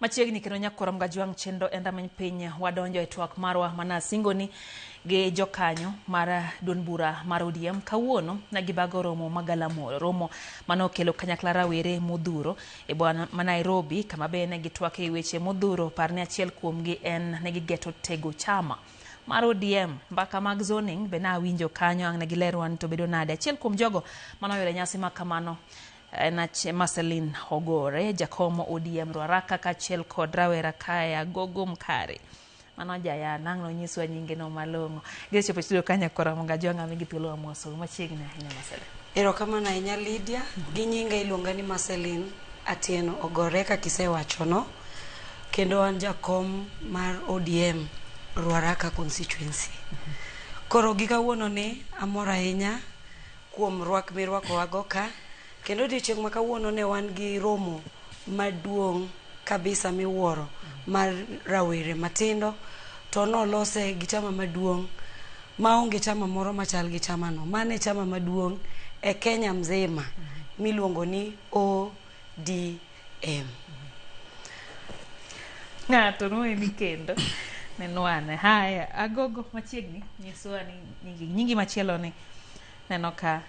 Machiegni kendo nyakorom gajwang' chendo enda many piny wadonjo e twak marwa mana singoni gi jokanyo mar duond bura mar ODM kawuono na gibago romo magalamoro, romo manokelo kanyakla rawere modhuro e bwana ma Nairobi, kama be ne gitwake e weche modhuro. Parne achiel kuomgi en ne gigeto tego chama mar ODM. Mbaka mag zoning be na winjo kanyo ang' ne gilerwan to bedo nade. Achiel kuom jogo manoyudo nyasi makamano en Marceline Ogore, jakom ODM Ruaraka, kachiel kod rawera Kaya Gogo Mkare. Mano jaya nang' no nyiswa nyinge no malong'o. Gisechopo studio kanya korom gajwang' ami githuolo amoso machiegni ahinya Marceline. Erokamano ahinya Lydia, gi nyinga iluonga ni Marceline Atieno Ogore kaka isewachono, kendo an jakom mar ODM Ruaraka constituency. Koro gi kawuono ni amor ahinya kuom rwak mirwako wago ka, kendo odiochieng' ma kawuono ne wan gi romo maduong' kabisa miwuoro mar rawere matindo, to nolose gi chama maduong' maonge chama moro machal gi chama no. Mane chama maduong' e Kenya mzima miluongo ni ODM. Ng'ato noemi kendo nenwane. Haya, Agogo machiegni nyiswa ni nyingi machielo ni neno ka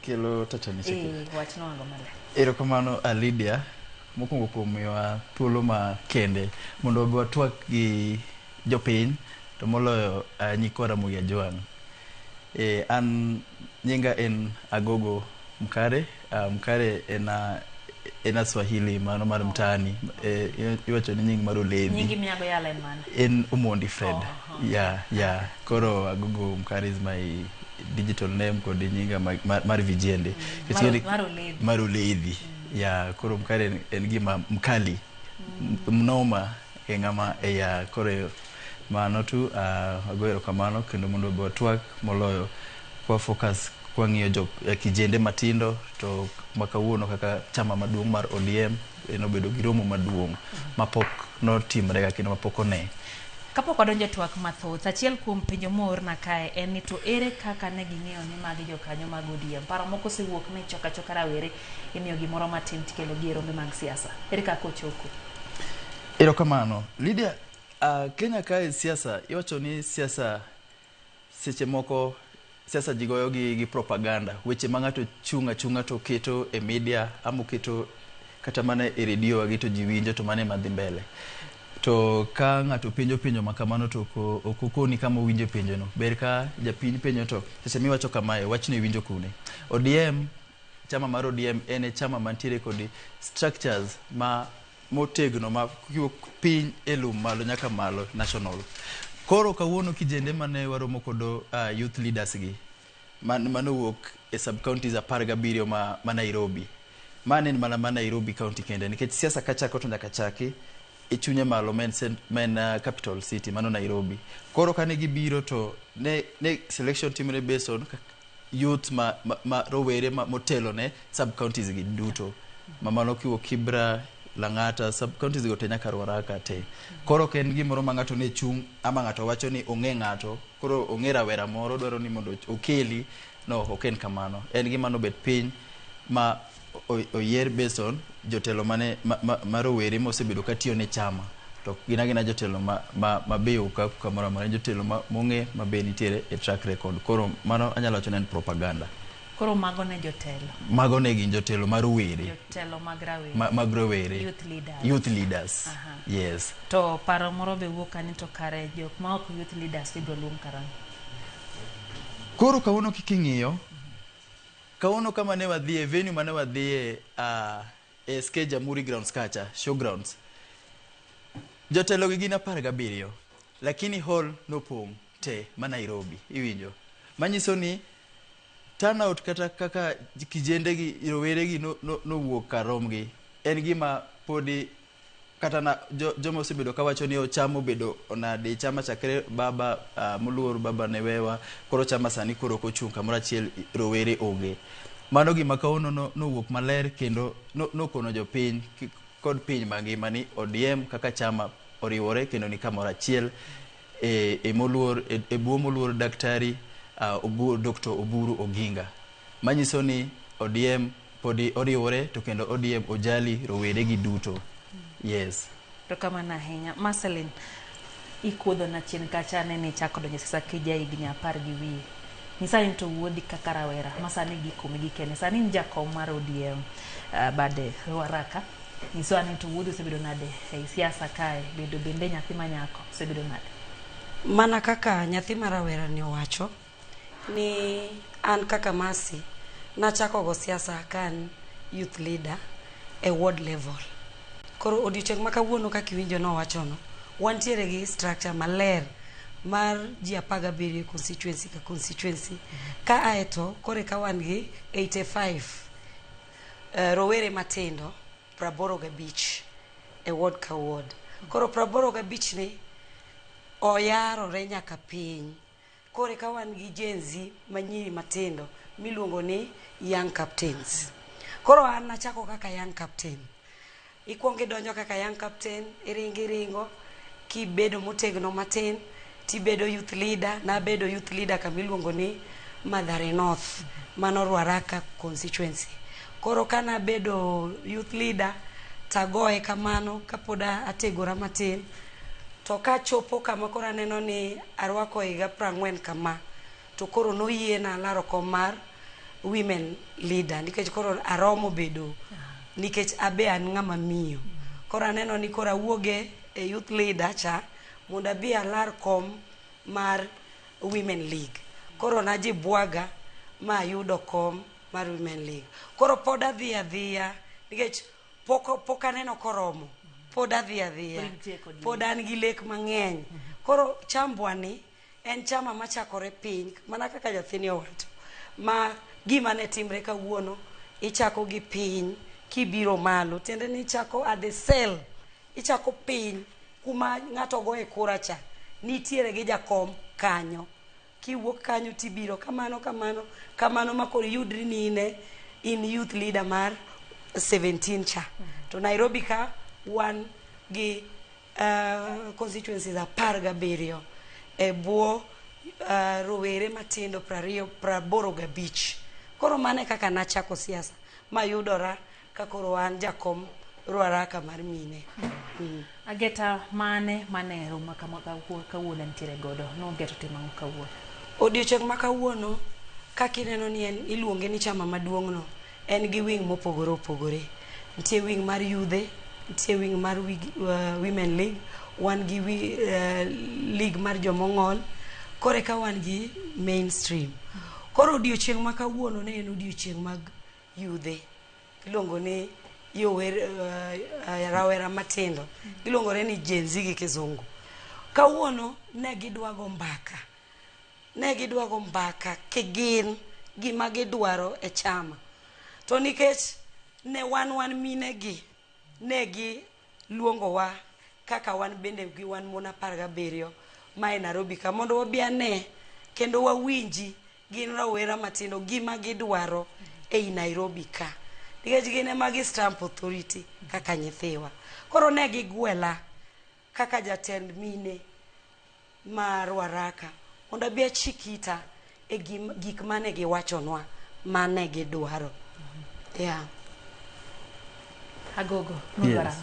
kelo tachani cheki. Wachno wango male. Erokamano Lydia, mokwongo kuom miwa thuolo ma kende mondo watwak gi jopiny to moloyo nyikwa Ramogi Ajwang'. An nyinga en Agogo Mkare. Mkare ena Swahili mano mar mtaani. Iwacho ni nying mar Olevi. Nyingi miago yala en mana. En Omondi Fred. Yeah. Koro Agogo Mkare is my digital name kod nyinga mar vijende. Mar Olevi. Ya koro Mkare en gima mkali. Mnoma e ng'ama ya koro mano tu agoero kamano kendo mondo watwak moloyo kwa focus kwa ng'iyo kijende matindo to makawuono kaka chama maduong' mar ODM enobedo gi romo maduong' mapok notimre kendo mapok one. Kapok wadonjo e twak mathoth, achiel kuom penjo moor na kae en ni to ere kaka ne ging'eyo ni magi jokanyo mag ODM. Paro moko osewuok ni choka rawere imiyo gimoro matin tikelo gi e rombe mag siasa. Ere kaka ochoko? Erokamano Lydia, Kenya kae siasa, iwacho ni siasa seche moko siasa jigoyo gi propaganda, weche ma ng'ato chunga to keto e media ama keto kata mana e redio agito jiwinjo to mane madhi mbele. To ka ng'ato penjo makamano to okokoni kama winjo penjo no. Ber ka japiny penjo to seche miwacho kamae wachno winjo kune. ODM, chama mar ODM en chama mantiere kod structures motegno ma piny elum malo nyaka malo national. Koro kawuono kijende mane waromo kod youth leaders gi manowuok e sub counties 17 ma Nairobi. Mane mana ma Nairobi county kende nikech siasa kachako to nyaka chaki e chunye malo men capital city mano Nairobi. Koro kane gibiro to ne selection timre based on youth ma rowere motelo ne sub counties gi duto. Mamano kiwo Kibra, Lang'ata, sub counties go te nyaka Ruaraka te. Koro ken gimoro ma ng'ato ne chung ama ng'ato wacho ni ong'e ng'ato, koro ong'e rawera moro dwaro ni mondo okeli, no oken kamano. En gima no bet piny ma oyier based on jotelo mane marowere mosebedo katiyo ne chama. To gina jotelo ma beyo kamoro amora, jotelo mong'e mabe nitiere e track record. Koro mano anyalo wacho ni en propaganda. Koro mago ne jotelo. Mago ne gin jotelo mar were. Jotelo mag rawere. Mag rawere. Youth leaders. Yes. To paro moro be wuok ani to kare jok ma ok youth leaders ibro luong karang'. Koro kawuono kiking'iyo, kawuono kama ne wadhie venue mane wadhie SK Jamhuri grounds kacha, showgrounds. Jotelo gi gin 17, lakini hall nopong' te ma Nairobi, iwinjo. Manyiso ni turnout kata kaka kijende gi rowere gi no wuok karomgi en gima podi kata na joma osebedo kawacho ni chamo bedo onade chama chakre baba moluor baba Newewa, koro chama sani koro kochung' kamoro achiel rowere onge. Mano gima kaono no wuok maler kendo nokono jopiny kod piny mangima ni ODM kaka chama oriwore kendo ni kamoro achiel e bwo moluor daktari Dr. Oburu Oginga. Manyiso ni ODM podi oriwore to kendo ODM ojali rowere gi duto. Yes. To kamano ahinya. Marceline, ikuodho na chien kacha nene chako donjo siasa kija higni 10 gi wiye. Nyisani to wuodi kaka rawera, masani gikumi gikene. Sani ni jakom mar ODM bade Ruaraka. Nyisani to wuodi osebedo nade ei siasa kae, bedo bende nyathi manyako osebedo nade? Mana kaka nyathi marawera ni owacho, ni an kaka Masi, nachako go siasa kan youth leader e ward level. Koro odiochieng' ma kawuono kaka iwinjo nowachono, wantiere gi structure maler mar ji 17 constituency ka constituency. Ka aeto, kore ka wan gi 85 rowere matindo 85 e ward ka ward. Koro 85 ni oyarore nyaka piny. Kore ka wan gi Gen Z manyiri matindo miluongo ni young captains. Koro an nachako kaka young captain. Ikuongo idonjo kaka young captain, iringo kibedo motegno matin, tibedo youth leader. Nabedo youth leader kamiluongo ni Mathare North, mano Ruaraka constituency. Koro kana bedo youth leader, tagoe kamano kapoda ategora matin. To ka chopo kama koro aneno ni arwako higa 40 kama, to koro noyiena laro kom mar women leader, nikech koro aromo bedo, nikech abe an ng'ama miyo. Koro aneno ni koro awuoge e youth leader cha, mondo abi alar kom mar women league. Koro naji bwaga ma ayudo kom mar women league. Koro pod adhiya, nikech pok aneno koromo. Pod adhiya. Pod an gi lek mang'eny. Koro chambwa ni en chama machakore piny, mana kaka jathini owacho. Ma gima ne timre kawuono, ichako gi piny kibiro malo. Tiende ni ichako at the cell. Ichako piny kuma ng'ato go e kura cha. Nitiere gi jakom kanyo. Kiwuok kanyo tibiro kamano makoro yudri ni in youth leader mar 17 cha. To Nairobi ka wan gi constituencies 17 e bwo rowere matindo 85. Koro mane kaka nachako siasa mayudora ka koro an jakom Ruaraka mar mine. Ageta mane roma kama kawuono ntiere godo, no geto timang' kawuono. Odiochieng' ma kawuono kakineno ni en iluonge ni chama maduong'no, en gi wing mopogore opogore. Nitie wing mar yudhe, nitie wing mar women league, wan gi league mar jomong'ol, kore ka wan gi mainstream. Koro odiochieng' ma kawuono ne en odiochieng' mag yudhe. Iluongo ni rawera matindo. Iluongore ni Gen Z gi kizungu. Kawuono ne gidwago mbaka. Kigin gima gidwaro e chama. To nikech ne wan mine gi, ne gi luongowa kaka wan bende gi wan mon 17 ma e Nairobi ka, mondo wabi ane kendo wawinji gin rawera matindo gima gidwaro e Nairobi ka. Nikech gin ema gi stamp authority kaka nyithiwa. Koro ne gigwela kaka jatend mine ma Ruaraka, mondo abi achikita e gik mane giwachonwa mane gidwaro. Yeah. Agogo, yes.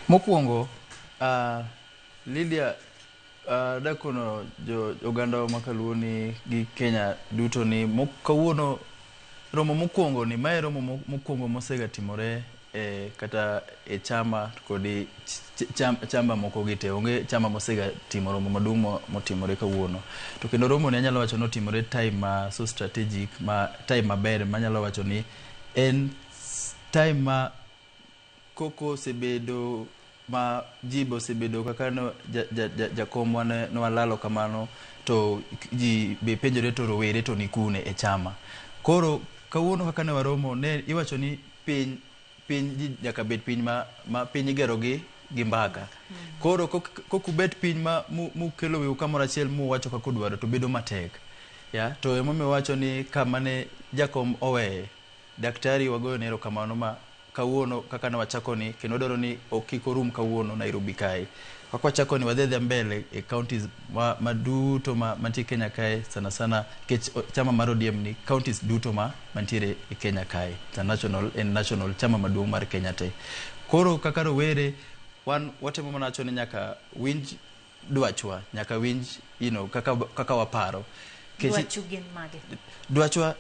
Mokwongo, Lydia, dakono oganda makaluoni gi Kenya duto ni kawuono romo mokwongo ni mae romo mokwongo mosega timore kata e chama kodi chama moko gite onge chama mosega timo romo maduong' motimore kawuono. To kendo romo ne anyalo wacho no timore time so strategic, time maber manyalo wacho ni en time ma koko sebedo ma jibo sebedo kaka no jakomwa no walalo kamano, to ji be penjore to rowere to nikune e chama. Koro kawuono kaka ne waromo ne iwacho ni piny ji nyaka bet piny ma piny igero gi mbaka. Koro kokubet piny ma mukelo wiu kamoro achiel muwacho kaka udwaro to bedo matek. To emomiyo wacho ni kama ne jakom oweye, daktari wagoyo nero kamano ma kawuono kaka ne wachako ni kendo dwaro ni okiko rum kawuono Nairobi kae. Kaka wachako ni wadhi mbele e counties maduto mantie Kenya kae, sana chama mar ODM ni counties duto mantiere e Kenya kae. The national chama maduong' mar Kenya te. Koro kaka rowere watemo mana wacho ni nyaka winj dwachwa, nyaka winj kaka waparo. Dwachu gin mage? Dwachwa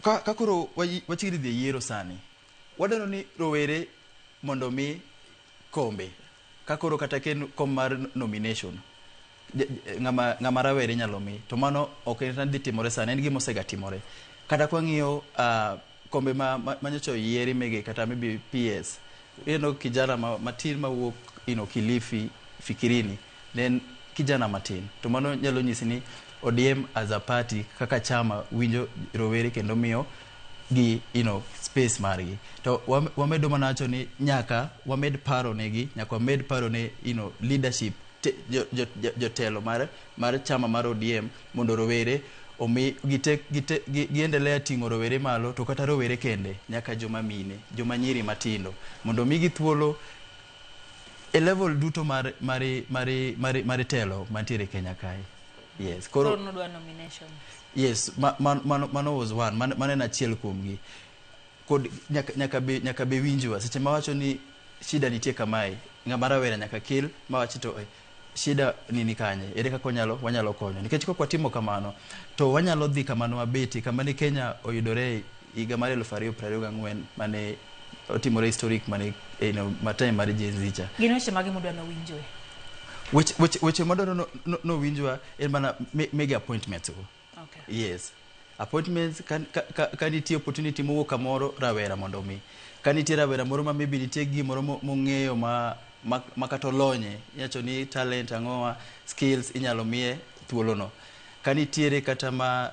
ka koro wachiri dhi yiero sani. Wadwaro ni rowere mondo mi kombe. Ka koro kata ken kom mar nomination. Ng'ama rawere nyalo mi. To mano ok en dhi timore sani, en gima osega timore. Kata kwa ng'iyo kombe manyocha yieri mege kata maybe PS. Kijana matin mawuok Kilifi Fikirini, then kijana matin. To mano nyalo nyisi ni ODM as a party kaka chama winjo rowere kendo miyo gi space margi. To wamedo mana wacho ni nyaka wamed paro negi, nyaka wamed paro ne leadership jotelo mar chama mar ODM mondo rowere omi giendelea ting'o rowere malo, to kata rowere kende nyaka joma mine, joma nyiri matindo mondo migi thuolo e level duto mar telo mantiere Kenya kae. Yes, koro no dwa nomination. Yes, mano was one, mano en achiel kuomgi. Kod nyaka be winjwa seche ma wacho ni shida nitie kamae, ng'ama rawera nyaka kel ma wacho to shida nini kanye, ere kaka wanyalo konyo. Nikech kok watimo kamano to wanyalo dhi kamano mabeti kama ni Kenya oyudore higa mar 2024 mane otimore historic mane matime mar Gen Z cha. Gin weche mage modwa no winjwe? Weche modwa no winjwa en mana mega appointments. Okay. Yes. Appointments kan nitie opportunity mowuok kamoro rawera mondo mi. Kan nitie rawera moro ma maybe nitie gimoro mong'eyo makato lonye, nyacho ni talent ang'owa, skills inyalo miye thuolo no. Kan nitiere kata ma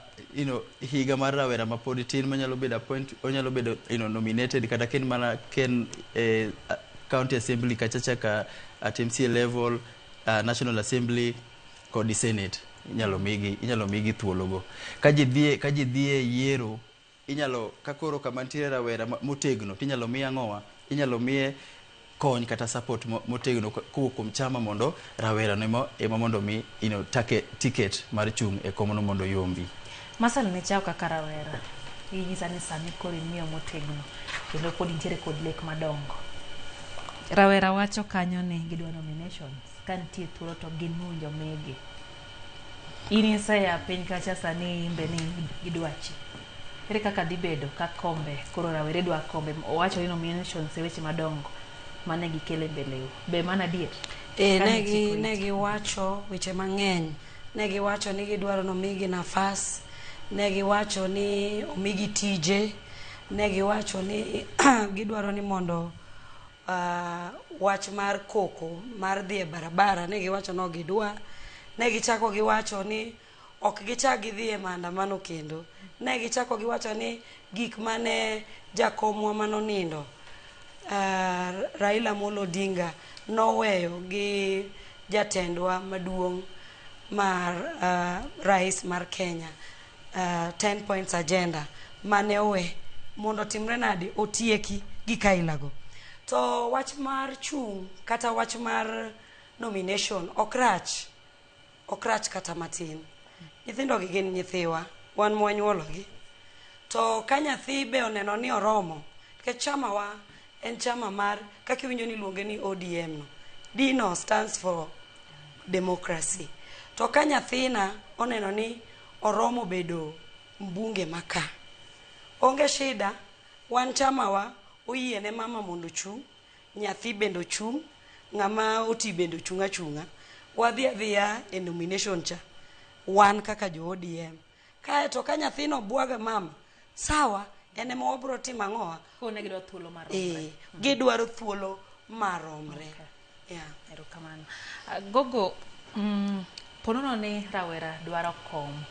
higa mar rawera ma pod tin manyalo bedo onyalo bedo nominated kata ken county assembly kachacha ka at MCA level, National Assembly kod Senate inyalo migi thuolo go. Ka ji dhie yiero inyalo kakoro kama nitiere rawera motegno tinyalo miye ang'owa, inyalo miye kony kata support motegno kowuok kuom chama mondo rawera ema mondo mi ticket mar chung e komono mondo yombi. Masal ne chao kaka rawera inyisa ni sani koro imiyo motegno kendo pod nitiere kod lek madongo. Rawera wacho kanyo ni gidwa nominations ka nitie thuolo to gimunjo mege. Inisa ya piny kacha sani imbe ni gidwachi. Ere kaka dhi bedo ka kombe koro rawere dwa kombe owacho ni nominations e weche madongo mane gikele mbele be mana diet? Negi wacho weche mang'eny. Negi wacho ni gidwaro nomigi nafas, negi wacho ni omigi tije, negi wacho ni gidwaro ni mondo wach mar koko mar dhi e barabara negi wacho no gidwa. Negi chako giwacho ni ok gichak gidhi e maandamano kendo. Negi chako giwacho ni gik mane jakomwa manonindo Raila Amolo Odinga noweyo gi jatendwa maduong' mar rais mar Kenya, 10 points agenda mane owe mondo timre nade otieki gi kailago. To wach mar chung kata wach mar nomination okrach kata matin. Nyithindo gi gin nyithiwa, wan mwanyuologi. To ka nyathi be oneno ni oromo, ke chama wa en chama mar kaka winjo ni luonge ni ODM no. D no stands for democracy. To ka nyathina oneno ni oromo bedo mbunge maka, onge shida, wan chama wa oyiene mama mondo chung, nyathi bendo chung, ng'ama oti bendo chunga chunga. Wadhi adhiya e nomination cha wan kaka jo ODM. Kae to ka nyathino bwaga mama, sawa, ene mo wabro timo ang'owa. Kone gidwa thuolo maromre. Gidwaro thuolo maromre. Okay. Yeah. Erokamano. Gogo, ponono ni rawera dwaro kom.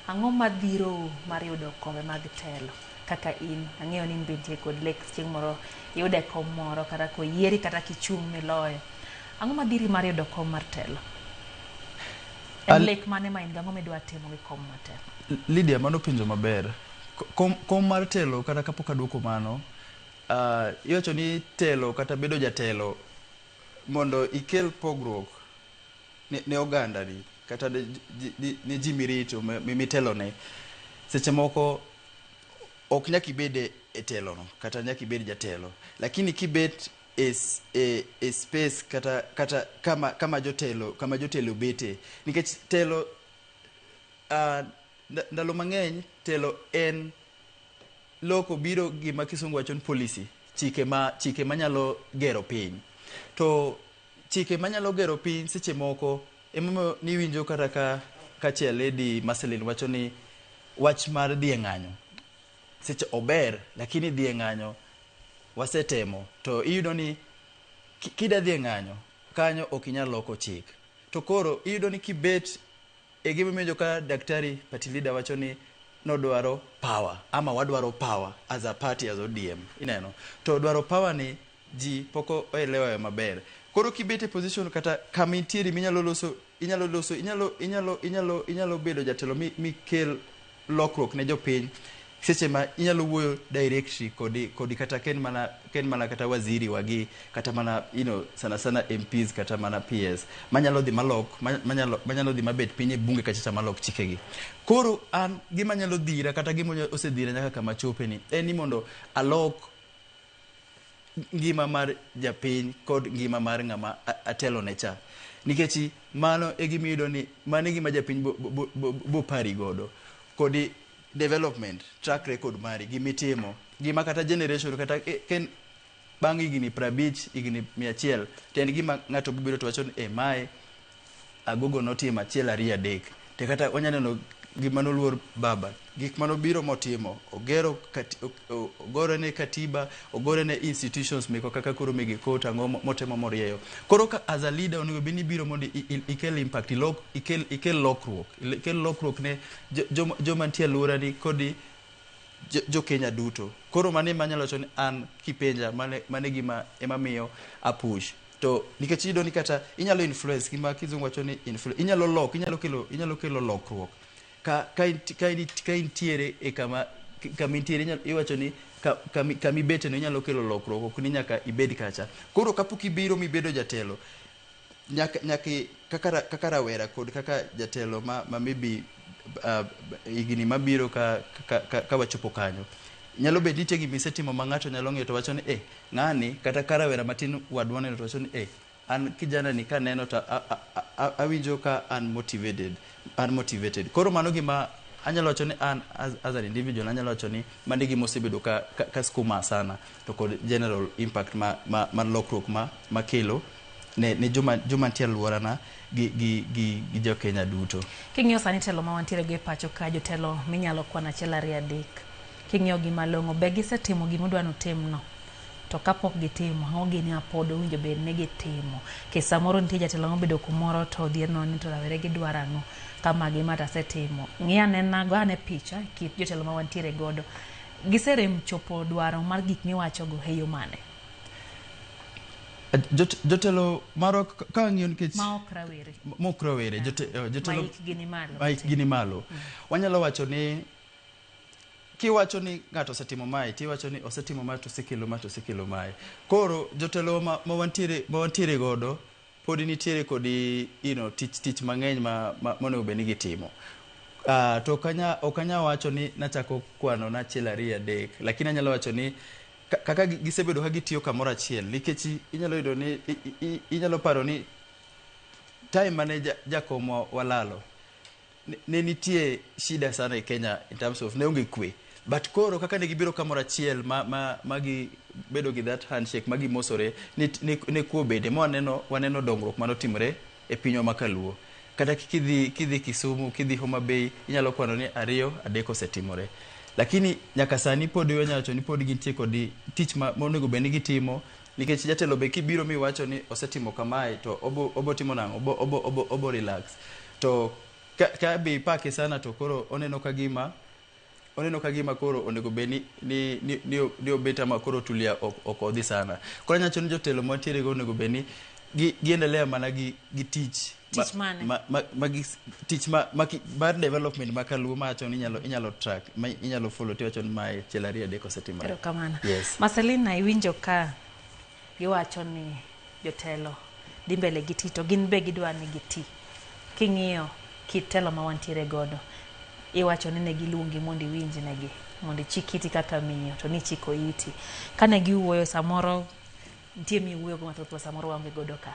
Ang'o madhiro mar yudo kombe mag telo? Kaka in, ang'eyo ni mbentie kod lek chieng' moro yude kom moro kata koyieri kata kichung' miloyo. Ang'o madhiri mar yudo kom mar telo? Lek mane ma in gang'o midwa timo gi kom mar telo? Lydia, mano penjo maber. Kom mar telo kata kapok aduoko mano, iwacho ni telo kata bedo jatelo mondo ikel pogruok ne oganda ni kata ne ji mirito mitelo ne. Seche moko ok nyaka ibede e telo no kata nyaka ibed jatelo, lakini kibet e space kata kama jotelo bete, nikech telo ndalo mang'eny telo en loko biro gima kisungu wacho ni policy, chike manyalo gero piny. To chike manyalo gero piny seche moko emomiyo niwinjo kata ka Chair Lady Marceline wacho ni wach mar dhi e ng'anyo seche ober, lakini dhi e ng'anyo wasetemo, to iyudo ni kida dhi e ng'anyo kanyo ok inyal loko chik. To koro iyudo ni kibet e gima miyo ka Daktari Party Leader wacho ni nodwaro power, ama wadwaro power as a party, as ODM, ineno to dwaro power ni ji poko oelewa maber. Koro kibete position kata kamintieri inyalo bedo jatelo mikel lokruok ne jopiny seche ma inyalo wuoyo directly kodi kata ken mana kata waziri wagi kata mana sana MPs kata mana PS manyalo dhi manyalo dhi mabet piny e bunge kata malok chikegi. Koro an gima nyalo dhira kata gima osedhira nyaka kama chope ni en ni mondo alok ngima mar japiny kod ngima mar ng'ama atelo ne cha, nikech mano e gima iyudo ni mano e gima japiny bo pari godo kodi development track record mari gimitimo gima kata generation kata ken bang' higni 50 higni 100 to en gima ng'ato biro to wacho ni mae agogo notimo 1 2 3 te kata onyaneno gima noluor baba gik manobiro motimo ogore ne katiba, ogore ne institutions meko kaka koro megi kota ng'o motemo morieyo. Koro ka as a leader onego bini biro mondo ikel impact, ikel lokruok ne joma nitie alwora ni kodi jo Kenya duto. Koro mane manyalo wacho ni an kipenja mane gima emamiyo apush. To nikech iyudo ni kata inyalo influence gima kizungu wacho ni influence, inyalo kelo lokruok ka intiere e kama intiere iwacho ni kama ibete no inyalo kelo lokruok, ok ni nyaka ibed kacha. Koro kapok ibiro mibedo jatelo nyaka kaka rawera kod kaka jatelo ma maybe igni mabiro ka wachopo kanyo nyalo bet nitie gima isetimo ma ng'ato nyalo ng'eyo to wacho ni ng'ani kata karawera matin wadwa neno to wacho ni an kijana ni kaneno to awinjo ka unmotivated. Koro mano gima anyalo wacho ni an as an individual anyalo wacho ni mande gima osebedo ka skuma sana to kod general impact ma lokruok ma kelo ne joma nitie alworana gi jo Kenya duto. King'iyo sani telo ma wantiere go e pacho ka jotelo minyalo kwana achiel ariyo adek, king'iyo gima long'o be gisetimo gima odwa notimno, to kapok gitimo ang'o gini pod owinjo bed ni gitimo. Ke samoro nitie jatelo mobedo kumoro to odhier noni to rawere gidwaro ang'o kama gima tasetimo. Go ane picha kit jotelo ma wantiere godo, giserem chopo dwaro mar gik miwacho go e yo mane? Jotelo maro ka ng'iyo nikech mok rawere jotelo gini malo wanyalo wacho ni kiwacho ni ng'ato osetimo mae tiwacho ni osetimo mae to osekelo mae. Koro jotelo ma wantiere godo pod nitiere kodi tich mang'eny monego bed ni gitimo. To ok anya wacho ni nachako kwano na achiel ariyo adek, lakini anyalo wacho ni kaka gisebedo ka gitiyo kamoro achiel, nikech inyalo yudo ni inyalo paro ni time mane jakomo walalo ne nitie shida sana e Kenya in terms of ne onge kwe, but koro kaka ne gibiro kamoro achiel magi bedo gi that handshake magi mosore ne kuo bede waneno dongruok manotimore e pinywa makaluo. Kata kidhi Kisumu, kidhi Homa Bay, inyalo kwano ni 2 3 osetimore. Lakini nyaka sani pod inyalo wacho ni pod gintie kod tich monego bed ni gitimo, nikech jatelo be kibiro miwacho ni osetimo kamae to obo timo nang'o, obo relax. To ka be pake sana to koro oneno ka gima koro onego bed ni obeta ma koro tulia ok odhi sana. Koro nyacho ni jotelo mantiere go onego bed ni giendelea mana gi tich bar development makaluo macho ni inyalo track inyalo follow tiwacho ni mae chelaria deko setimare. Yes. Marcelina, iwinjo ka giwacho ni jotelo dhi mbele giti to gin be gidwa ni giti. King'iyo kitelo ma wantiere godo, iwacho ni ne giluongi mondo iwinj negi mondo chikiti kaka miyo to ni chiko iti kane giwuoyo samoro nitie miwuoyo go mathoth samoro waonge godo ka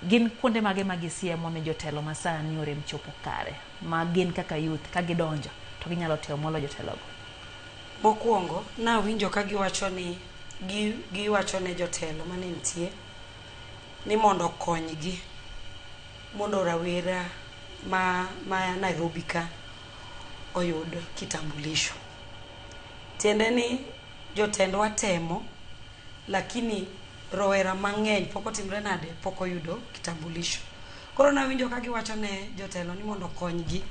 gin kuonde mage magisiemo ne jotelo masani yore mchopo kare ma gin kaka youth ka gidonjo to ginyalo timo molo jotelo go. Mokwongo na winjo ka giwacho ni giwacho ne jotelo mane nitie ni mondo konygi mondo rawera ma Nairobi ka oyud kitambulisho. Tiende ni jotendwa temo lakini rowera mang'eny pok otimre nade pok oyudo kitambulisho. Koro na winjo ka giwacho ne jotelo ni mondo konygi.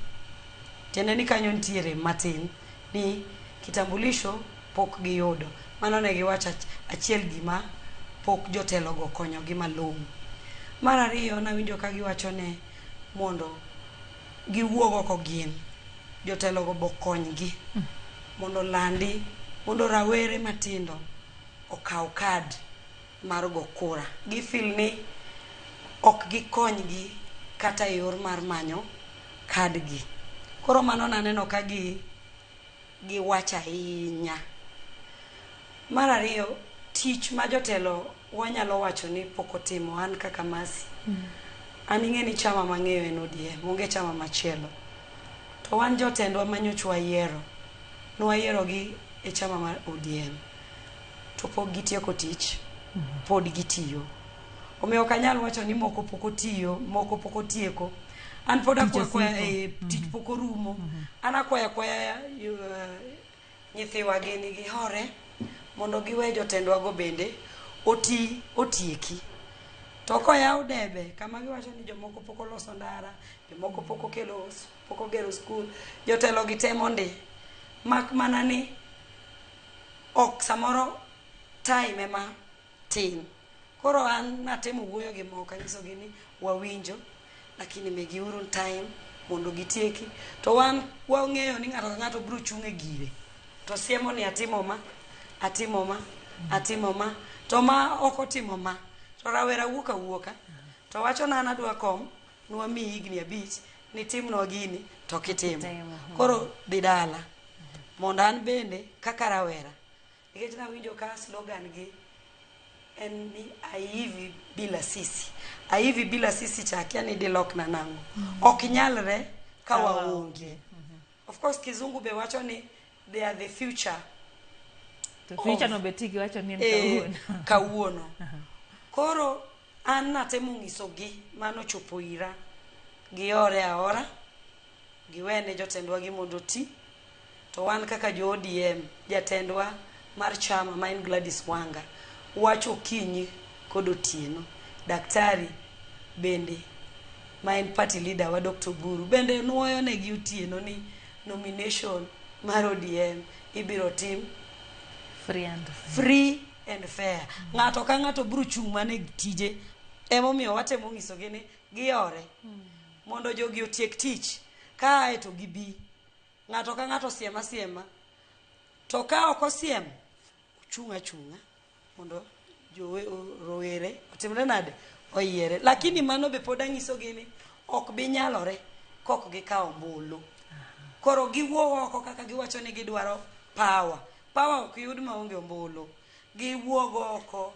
Tiende ni kanyo ntiere matin ni kitambulisho pok giyudo. Mano ne giwacho achiel gima pok jotelo go konyogi malong'o. Mar ariyo na winjo ka giwacho ne mondo giwuog oko gin jotelo go bokonygi mondo landi mondo rawere matindo okaw kad mar go kura. Gifil ni ok gikonygi kata yor mar manyo kad gi. Koro mano naneno ka giwacho ahinya. Mar ariyo tich ma jotelo wanyalo wacho ni pok otimo an kaka Masi. An ing'eni chama mang'eyo en ODM, onge chama machielo. To wan jotendwa manyochwa yiero. Nwayiero gi e chama mar ODM. To pok gitieko tich, pod gitiyo. Omiyo kanyal wacho ni moko pok otiyo, moko pok otieko. An pod akwaya tich pok orumo. An akwaya nyithiwa gini gihore mondo giwe jotendwa go bende otieki. To koyaw debe kama giwacho ni jomoko pok oloso ndara, jomoko pok ogero skul, jotelo gitemo ndi. Mak mana ni ok samoro time ema tin. Koro an natemo wuoyo gi moko kanyiso gi ni wawinjo lakini megiuru time mondo gitieki. To wan wang'eyo ni ng'ato biro chung' e gire. To siemo ni atimo ma to ma ok otimo ma. To rawera wuoka to wacho na adwa kom nwa mi higni 5 ni timno gini to kitimo. Koro dhi dala mondo an bende kaka rawera nikech na winjo ka slogan gi en ni aivi bila sisi chakia ni dilok na nango. Ok nyalre ka waonge. Of course kizungu be wacho ni they are the future. To future no betigi wacho ni kawuono. Koro an natemo ng'isogi mano chopo ira giore aora giwene jotendwa gi mondo ti. To wan kaka jo ODM jatendwa mar chama ma en Gladys Wanga wacho kinyi kod otieno. Daktari bende ma en party leader wa Dr. Buru bende nuoyo ne gi otieno ni nomination mar ODM ibiro tim free and fair. Ng'ato ka ng'ato biro chung' mane tije. Emomiyo watemo ng'isogi ni giore mondo jogi otiek tich kae to gibi. Ng'ato ka ng'ato siema to ka ok osiem chunga mondo rowere otimre nade oyiere. Lakini mano be pod ang'isogi ni ok bi nyalore kok gikawo ombulu. Koro giwuok oko kaka giwacho ni gidwaro power ok yud maonge ombulu. Giwuok oko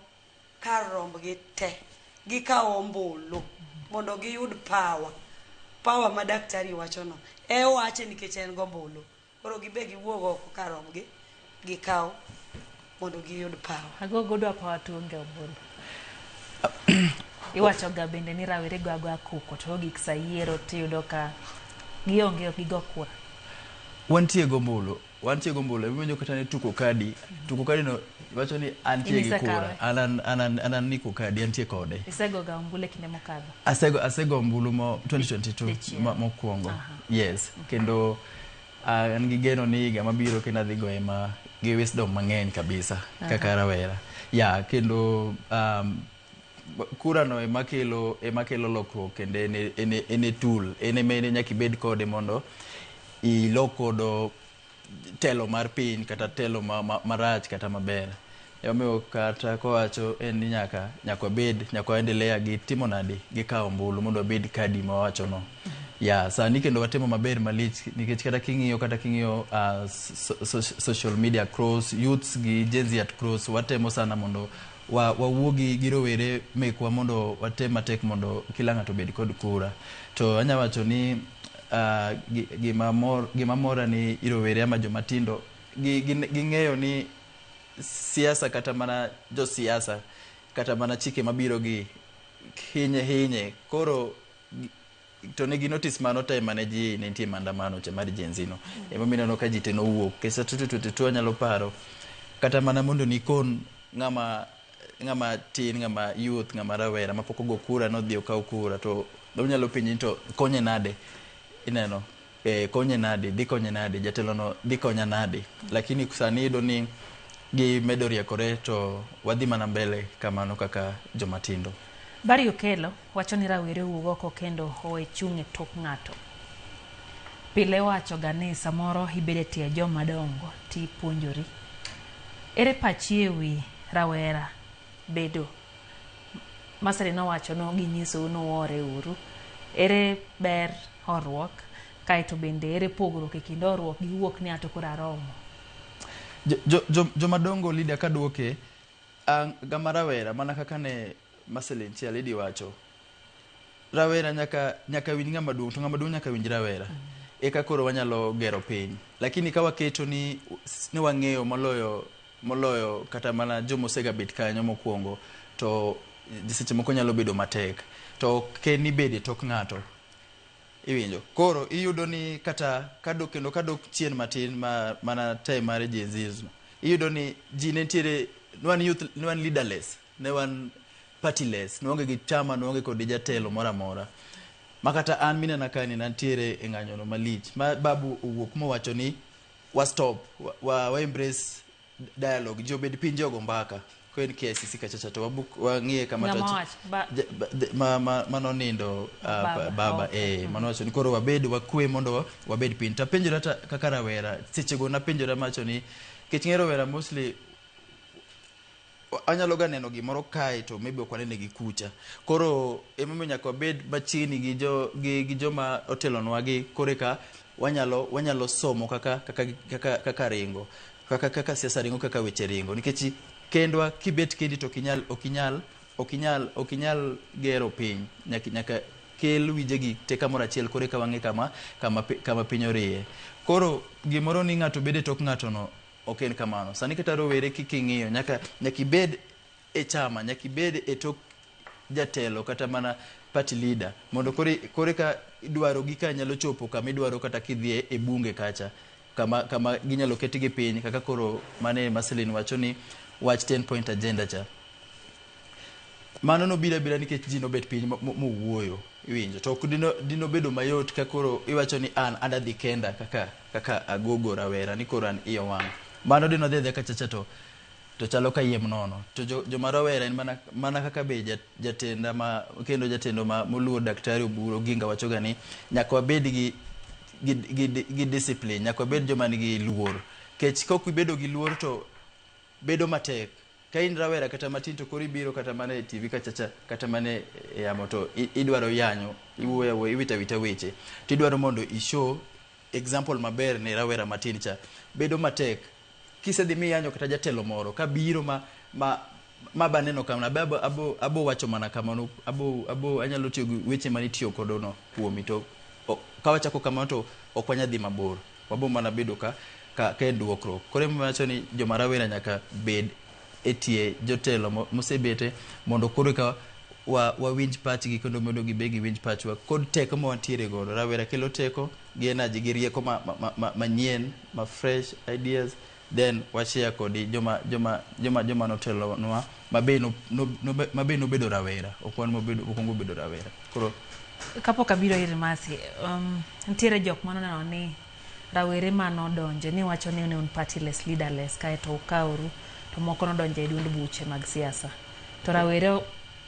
kar rombgi te gikawo ombulu mondo giyud power ma daktari wacho no wache nikech en gombulu. Koro gibe giwuok oko kar rombgi gikawo mondo giyud power. Agogo dwa power tuonge ombulu. Iwacho ga bende ni rawere go kuko to gik sayiero tiyudo ka gionge gigo kura. Wantie gombulu iwinjo kata ni tuko kadi no wacho ni antie gi kura anan niko kadi antie kode. Isego ga ombulu kinde mokadho. Asego ombulu mo 2022 mokwongo. Yes. Kendo an gi geno ni higa mabiro kendo adhi goye ma gi wisdom mang'eny kabisa kaka rawera. Kendo kura no emakelo lokruok kendo ene tool ene nyaki bed kode mondo ilokodo telo mar piny kata telo marach kata maber. Omiyo kata kowacho en ni nyaka endelea gi timo nadi gi kawo ombulu mondo bed kadi ma wacho no. ya sani kendo watemo maber malich nikech kata king'iyo social media cross youths gi Gen Z at cross watemo sana mondo wawuogi gi rowere mekwa mondo watem matek mondo kila ng'ato bed kod kura. To anya wacho ni gima mora ni rowere ama jomatindo ging'eyo ni siasa kata mana jo siasa kata mana chike mabiro gi hinye koro to ne gi notice mano time mane ji ne nitie maandamano cha mar Gen Z no ema mineno ka ji te no wuok kesa tutu anyalo paro kata mana mondo nikon ng'ama tin ng'ama youth ng'ama rawera mapok ogo kura no dhi okaw kura to onyalo pinyi to konye nade ineno konye nade dhi konye nade jatelo no dhi konya nade lakini sani do ni gi medo riekore to wadhi mana mbele kamano kaka jomatindo. Barry Okello wacho ni rawere wuok oko kendo owe chung' e tok ng'ato. Pile wacho ga ni samoro ibede tie joma dongo ti puonjori. Ere pachi ewi rawera bedo Maselin wacho no ginyiso no wore uru. Ere ber horruok kaito bende ere pogruok e kind horruok gi wuok ni ato kora romo. Joma dongo Lydia kaduoke gama rawera mana kaka ne Maselin chia Lydia wacho rawera nyaka winj ng'ama duong' to ng'ama duong' nyaka winj rawera eka koro wanyalo gero piny lakini ka waketo ni wang'eyo moloyo kata mana jomo sega bit kanyo mokwongo to seche moko nyalo bedo matek to ke ni bede tok ng'ato iwinjo koro iyudo ni kata kadok chien matin mana time mar Gen Z no iyudo ni ji ne ntiere wan leaderless ne wan partyless nuonge gi chama nuonge kod jatelo moramora makata an minena kani nantiere e ng'anyo no malich ma babu owuok mowacho ni stop wa embrace dialogue jobed piny jogo mbaka kwen KCC kachacha to wang'ie kama manonindo baba manowacho ni koro wabed wakwe mondo wabed piny tapenjora kaka rawera sechego napenjora macho ni kech ng'ero rawera mostly anyalo ga neno gimoro kae to maybe ok wanene gi kucha koro emomiyo nyaka wabed machiegni gi joma otelonwa gi koreka wanyalo somo kaka ringo kaka siasa ringo kaka weche ringo nikech kendwa kibet kendi to okinyal gero piny nyaka kel wijegi te kamoro achiel koreka wang'e kama piny orie koro gimoro ni ng'ato bede tok ng'ato no ok en kamano sani kata rowere kiking'iyo nyaka ibed e chama nyaka ibed e tok jatelo kata mana party leader mondo koreka idwaro gi ka nyalo chopo kama idwaro kata kidhie e bunge kacha kama ginyalo ketigi piny kaka koro mane Maselin wacho ni wach 10 point agenda cha mano no bira nikech ji nobet piny mowuoyo iwinjo to ok dino bedo mayot ka koro iwacho ni an adhi kenda kaka agogo rawera ni koro an iyo wang' mano dino dhedhe kachacha to chalo ka yiem nono to joma rawera en mana kaka be jatendo moluor Daktari Oburu Oginga wacho ga ni nyaka wabed gi discipline nyaka wabed joma nigi luor kech kok ibedo gi luor to bedo matek ka in rawera kata matin to koro ibiro kata mana e TV kachacha kata mana e yamo to idwaro yanyo iwuoyo iwita weche to idwaro mondo ishow example maber ne rawera matin cha bedo matek kisedhi miyanyo kata jatelo moro ka biro ma baneno kama abo wacho mana kamano anyalo tiyo weche mani tiyo kodono kuomi to ka wachako kamano to ok wanyadhi mabor wabo mana bedo ka en duokruok koro wacho ni joma rawera nyaka bed etie jotelo mosebete mondo koro ka wawinj pachgi kendo mondo gibed gi winj pachwa kod teko ma wantiere godo rawera kelo teko gi energy gi rieko manyien ma fresh ideas then washare kodi joma notelo nwa mabe no bedo rawera okwan okongo bedo rawera koro kapok abiro ir Masi ntiere jok manoneno ni rawere manodonje ni wacho ni un partyless leaderless kaeto kaoru to moko nodonje e duond buche mag siasa to rawere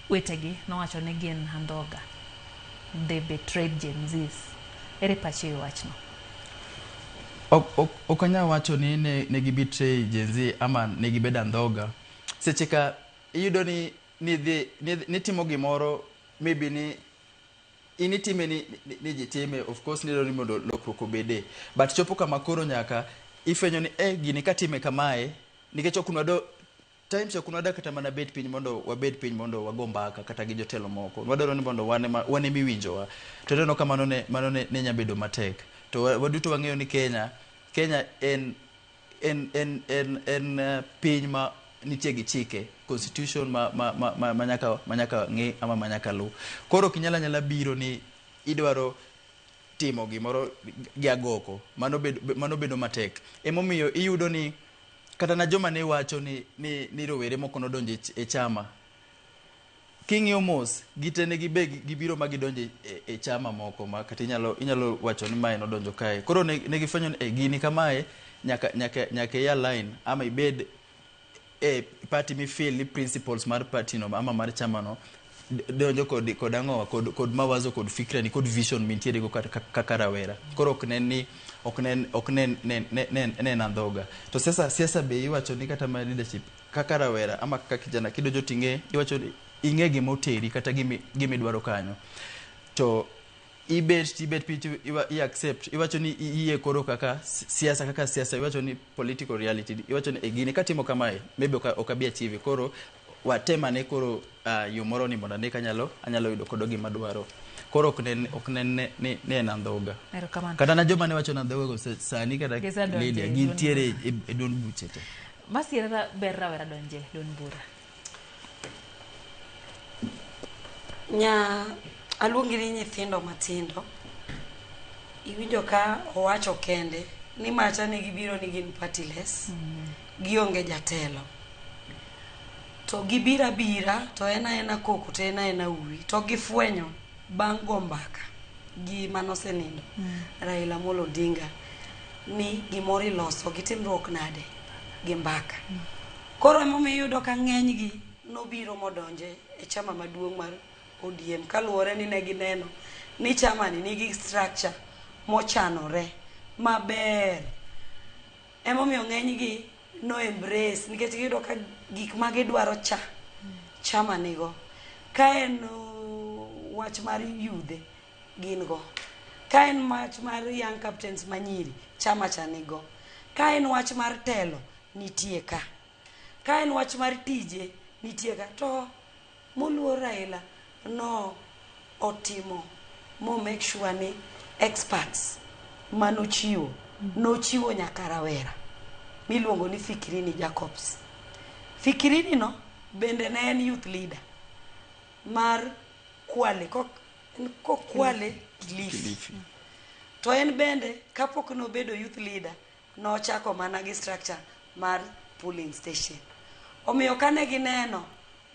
wetegi nowacho ni gin handhoga they betrayed Gen Zs ere pachi wachno okanya wacho ni ne gibetray Gen Z ama ne gibeda ndhoga seche ka iyudo ni timo gimoro maybe ni initime ni jitime, of course nilo ni mondo lokruok obede, but chopo kama koro nyaka ifwenyo ni gini katime kamae nikech okunwado time chokunwada kata mana bet piny mondo wabed piny mondo wago mbaka kata gi jotelo moko, wadwaro ni mondo wane miwinjowa, to neno ka mano ne nyabedo matek. To waduto wang'eyo ni Kenya en piny ma nitie gi chike, constitution manyaka ng'i ama manyaka lu. Koro kinyala biro ni idwaro timo gimoro gi agoko, mano bedo matek. Emomiyo iyudo ni kata na joma ne wacho ni rowere moko nodonjo e chama, king'iyo mos gitene gibiro magidonjo e chama moko ma kata inyalo wacho ni mae nodonjo kae. Koro ne gifwenyo ni gini kamae nyaka ya line ama ibed party mi feel ni principles mar party no ama mar chama no donjo kod ang'owa kod mawazo kod fikra ni kod vision mintiere go kaka rawera. Koro ok nen andhoga. To siasa be iwacho ni kata ma leadership kaka rawera ama kaka kijana kidonjo ting'e, iwacho ni ing'e gimoteri kata gimidwaro kanyo, to ibet pitch accept, iwacho ni iye koro kaka siasa, iwacho ni political reality, iwacho ni gini katimo kamae maybe okabi achieve, koro watemane koro yomoro ni mondo nika anyalo yudo kodo gima dwaro. Koro ok ne andhoga. Kata na joma ne wacho na andhoga go sani kata Lydia gintiere e don buche te. Masira ber rawera donje don bura. Aluongi ni nyithindo matindo, iwinjo ka owacho kende ni macha ne gibiro ni gin partyless, gionge jatelo, to gibira to ena koko to ena uwi, to gifwenyo bang' go mbaka gi manosenindo Raila Amolo Odinga ni gimoro iloso gitimruok nade gi mbaka. Koro emomiyo iyudo ka ng'eny gi nobiro modonje e chama maduong' mar ODM kaluwore ni ne gineno ni chama ni nigi structure mochanore maber. Emomiyo ng'eny gi no embrace nikech giyudo ka gik ma gidwaro chama nigo. Ka en wach mar yudhe gin go, ka en wach mar young captains manyiri chama cha nigo, ka en wach mar telo nitie ka en wach mar tije nitie ka. To moluor Raila no otimo mo make sure ni experts manochiwo nochiwo nyaka rawera miluongo ni Fikirini Jacobs. Fikirini no bende ne en youth leader mar Kwale, Kwale Kilifi. To en bende kapok nobedo youth leader nochako mana gi structure mar polling station. Omiyo kane gineno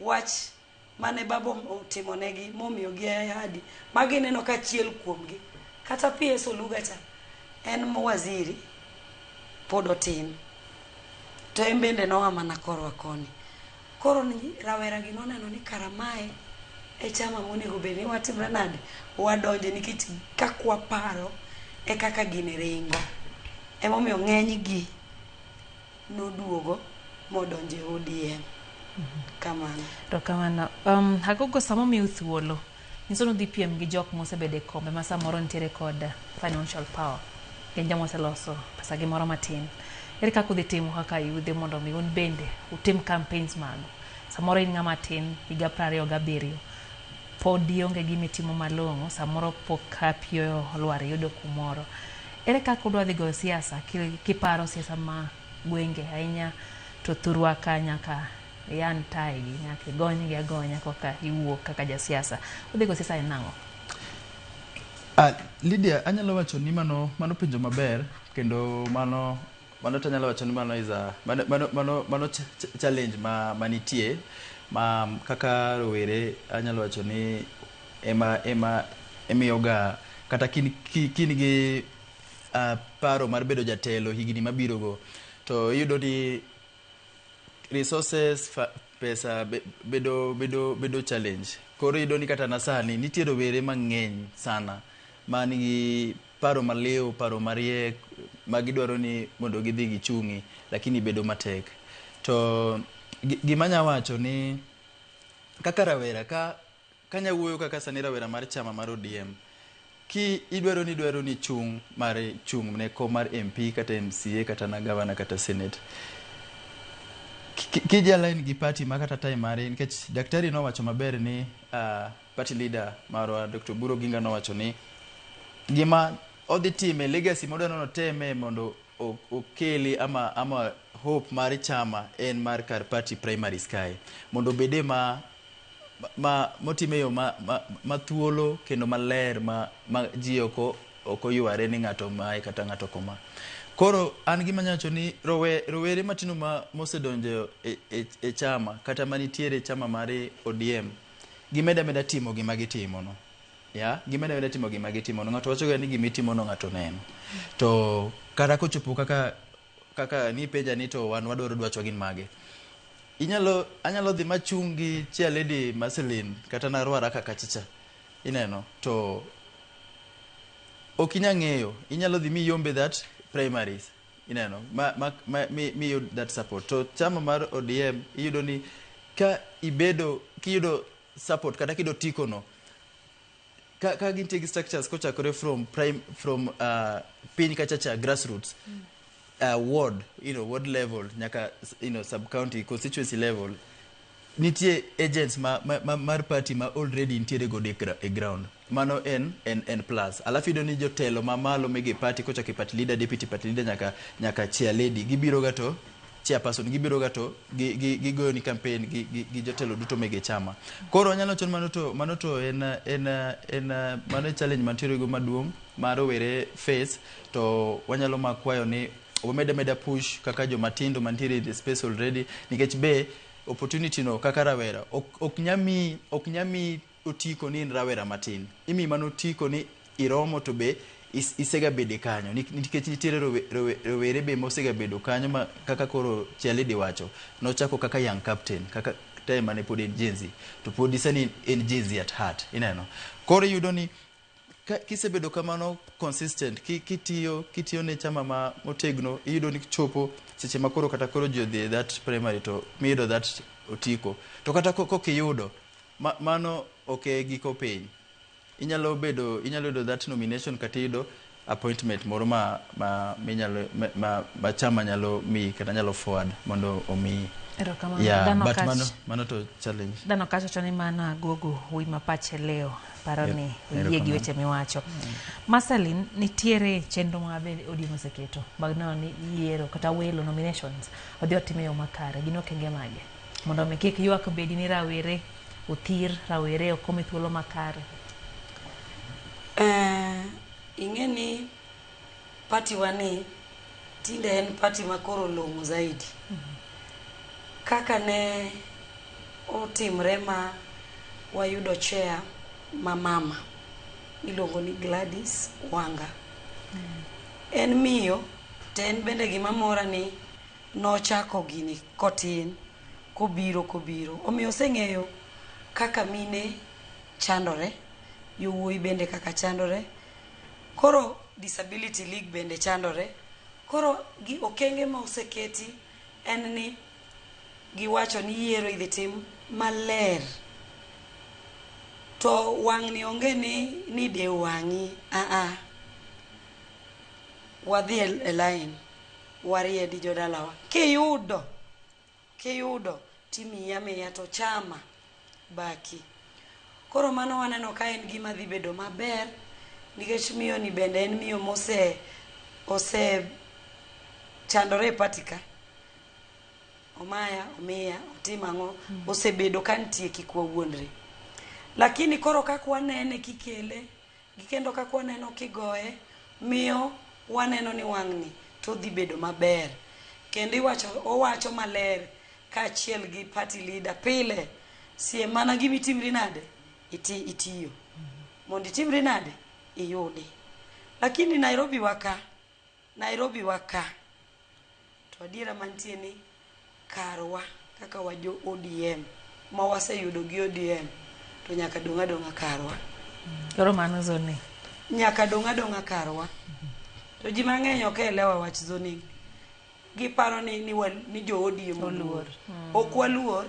wach mane babo otimo negi momiyo gi ahadi magineno ka chiel kuomgi, kata PS Oluga cha en waziri pod otin, to en bende noa mana korwa koni. Koro ni rawera gi noneno ni karamae e chama monego bed ni watimre nade wadonje, nikech kakwa paro e kaka gine ringo. Emomiyo ng'eny gi noduogo modonje ODM. Kamano. To kamano. Agogo samo miu thuolo. Nyiso no dhi piem gi jok mosebede kombe ma samoro nitiere kod financial power. Genja moseloso pesa gimoro matin. Ere kaka udhi timo kaka yudhe mondo mi un bende utim campaigns mago. Samoro in ng'ama tin higa 27. Pod ionge gimitimo malong'o, samoro pok kapio olwar yudo kumoro. Ere kaka udwa dhi go siasa kiparo siasa ma gwenge ahinya to thurwa ka nyaka yan taigi nyaka gony gi agonya koka iwuok kaka jasiasa. Udhi go siasa nang'o? Lydia, anyalo wacho ni mano penjo maber, kendo mano tanyalo wacho ni mano mano challenge manitie ma kaka rowere anyalo wacho ni emiyoga kata kin gi paro mar bedo jatelo higni mabiro go, to iyudo ni resources pesa bedo challenge. Koro iyudo ni kata nasani nitie rowere mang'eny sana manigi paro maliw, paro mariek magidwaro ni mondo gidhi gichungi, lakini bedo matek. To gima nya wacho ni kaka rawera ka kanya wuoyo kaka sani rawera mar chama mar ODM, ki idwaro ni chung ne kom mar MP kata MCA kata na governor kata senate, kija line gi party makata time mare, nikech daktari nowacho maber ni party leader marwa Dr. Buro Ginga nowacho ni gima odhi time legacy modano no teme mondo okeli ama hope mar chama en mar kar party primaries kae mondo bede motime yo ma thuolo kendo maler ma ji oko yware ni ng'ato mae kata ng'ato koma. Koro an gima nyacho ni rowere matino mosedonjo e chama kata manitiere chama mare ODM gimeda timo gima gitimo no. Ya, gimeda timo gima gitimo no. Ng'ato wacho ga ni gimitimo no ng'ato neno. To kata kochopo kaka ni penja ni to wan wadwaro dwacho gin mage. Anyalo dhi machungi chia lady Marceline kata na Rwara kaka chicha. Ineno to okinya ng'eyo, inyalo dhi mi yombe that primaries. Ineno mi that support. To chama mar ODM iyudo ni kiyudo support kata kido tiko no ka gintie gi structures kochakore from piny kachacha grassroots, ward level nyaka sub county constituency level, nitie agents mar party ma already nitiere go e ground. Mano en plus. Alafu ido ni jotelo mamalo mege party kochake party leader, deputy party leader nyaka chair lady gibiro ga to chairperson gibiro ga to gigoyo ni campaign gi jotelo duto mege chama. Koro anyalo chon mano to en challenge mantiere go maduong' maro were face. To wanyalo makwayo ni omeda push kaka jo matindo mantiere in the space already, nikech be opportunity no kaka rawera ok nyami otiko ni rawera matin, imi mano tiko ni iromo to be isega bede kanyo, nikech nitiere rowere be mosega bedo kanyo kaka koro Chialedi wacho nochako kaka young captain kaka time mane pod en Gen Z to pod isani en Gen Z at heart. Ineno koro yudo ni kisebedo kamano consistent kitiyo ne chama ma motegno, iyudo ni chopo seche makoro kata koro jodhi that primary to mido that otiko to kata kokiyudo mano okay giko piny, inyalo yudo that nomination kata yudo appointment moro ma chama nyalo mi kata nyalo forward mondo omi. But mano to challenge. Dano kacho chani mana gogo wi mapache leo paro ni yie gi weche miwacho. Marceline, nitiere chenro mabe ODM oseketo magno ni yiero kata welo nominations odhi otime yo makare gino kenge mage mondo mi kik ywak bedi ni rawere uthir rawere okomi thuolo makare. Ingeni party wani tinde en party makoro longo zaidi. Kaka ne otimre ma wayudo chair mama iluongo ni Gladys Wanga. En miyo to en bende gima mora ni nochako gini kotin kobiro omiyo oseng'eyo kaka mine chandore, yowuoyi bende kaka chandore, koro disability league bende chandore. Koro okenge ma oseketi en ni giwacho ni yiero idhi tim maler, to wang'ni onge ni de wang'i wadhi e line wariedi jodalawa, kiyudo timiya miya to chama baki. Koro mano waneno ka en gima dhi bedo maber, nikech miyo ni bende en miyo mose chandore e patika omaya omiya otimang'o osebedo kantie kikwa wuondre. Lakini koro kaka wanene kikele gikendo kaka waneno kigoye miyo waneno ni wang'ni to dhi bedo maber, kendo owacho maler kaachiel gi party leader pile sie mana gimitimri nade itiyo mondo itimri nade iyudi. Lakini Nairobi waka to adiera mantie ni karwa kaka wajo ODM ma waseyudo gi ODM to nyaka donga karwa. Koro mano zoni nyaka donga karwa. To ji mang'eny ok elewa wach zoning. Giparo ni jo ODM oluor. Ok waluor.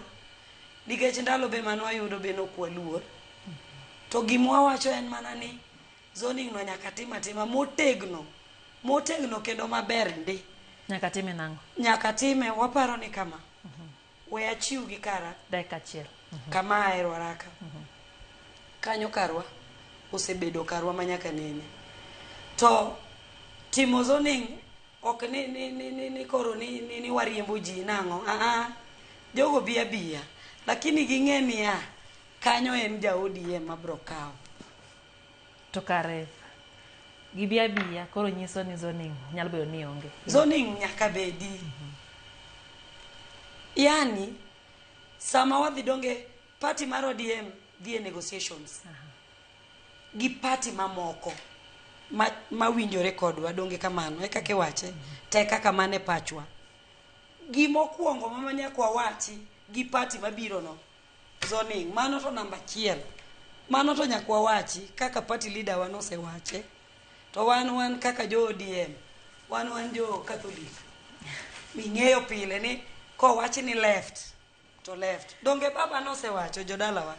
Nikech ndalo be mano ayudo be no kwaluor. to gimwa wacho en mana ni zoning no nyaka tim atima motegno kendo maber ndi nyaka time nango nyaka time waparo ni kama we achiu gi kara dakika achiel kama e Ruaraka kanyo karwa osebedo karwa manyaka nene to timo zoning ok ni koro ni wariembo ji nango jogo biya lakini ging'e niya kanyo en ja ODM mabro kawo to kare gibiya koro nyiso ni zoning nyalo bedo ni onge zoning nyaka bedi yani sama wadhi donge party mar ODM dhi e negotiations gi party mamoko mawinjore kodwa donge kamano e kaka wache te kaka mane pachwa gimokuongo mamanya kwa wachi gi party mabiro no zoning mano to namba 1 mano to nyakwa wachi kaka party leader wanosewache to wan kaka jo ODM wan jo Catholic ming'eyo pile ni ko wachi ni left to left donge baba nosewacho jodalawa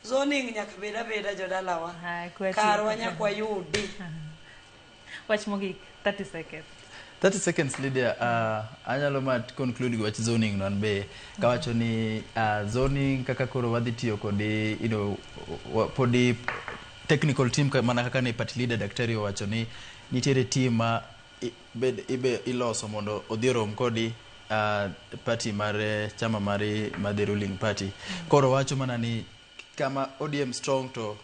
zoning nyaka beda jodalawa karwa nyakwa yudi wach mogik 30 seconds 30 seconds Lydia anyalo mat conclude gi wach zoning non be kawacho ni zoning kaka koro wadhi tiyo kodi podi technical team mana kaka ne party leader daktari owacho ni nitiere team ma ibe iloso mondo odhi rom kodi party mare chama mare the ruling party koro wacho mana ni kama ODM strong to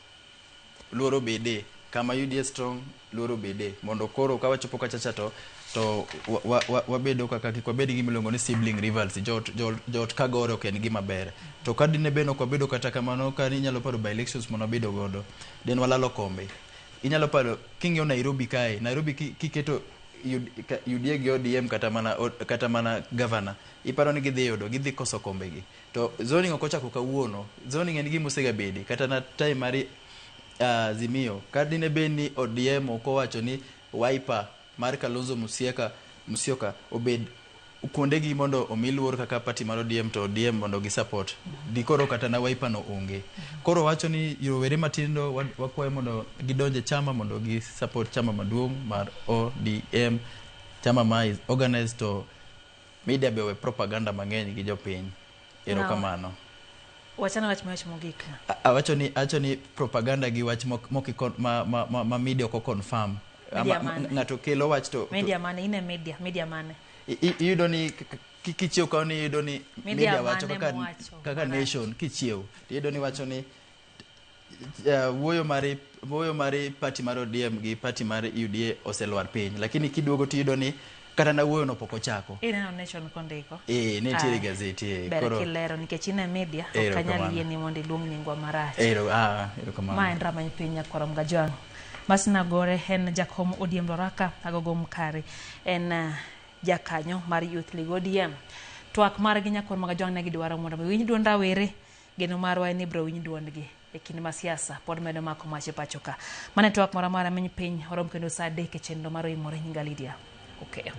luoro bede kama UDA strong luoro bede mondo koro kawachopo kachacha to wabedo kaka kikwabedi gimiluongo ni sibling rivals jot kagore ok en gima ber to kadine beno kwabedo kata kamano ka inyalo paro by elections mono bedo godo den walalo kombe inyalo paro king'yo Nairobi kae Nairobi kiketo UDA gi ODM kata mana governor iparo ni gidhi koso kombe gi to zoning okochako kawuono zoning en gima osega bedi kata na time mari Azimio kadine beni ODM okowacho ni Wiper mar Kalonzo Musyoka obed kuondegi mondo omiluor kaka party mar ODM to ODM mondo gi support dikoro kata na Wiper no onge koro wacho ni yowere matindo wakwaye mondo gidonje chama mondo gi support chama maduong' mar ODM chama ma is organized to media bewe propaganda mang'eny gi jopiny erokamano wachana wach mogik awacho ni propaganda gi wach mokikon ma media ko confirm ng'ato kelo wach to media mane ine media mane iyudo ni kichiew ka ni iyudo ni media wacho kaka nation kichiew iyudo ni wacho ni wuoyo mari party mar ODM gi party mar UDA oselwar piny lakini kiduogo tiyudo ni kata na wuoyo no poko chako ineno nation kondiko ne tiere gazeti koro lero nikech ine media okanyal yie ni mondo iluong nyingwa marach kamano ma en ramany piny korom gajwang' Masina Gore en jakom ODM Ruaraka agogo mkari en jakanyo mar Youth League ODM twak mar gi nyakon magajwang' ne gidwaro mondo winj duond rawere geno marwa ni bro winj duondgi e kinde ma siasa pod medo mako mache pachoka mane twak mara many piny orom kendo sa 3 chenro mar imore nyinga Lydia okay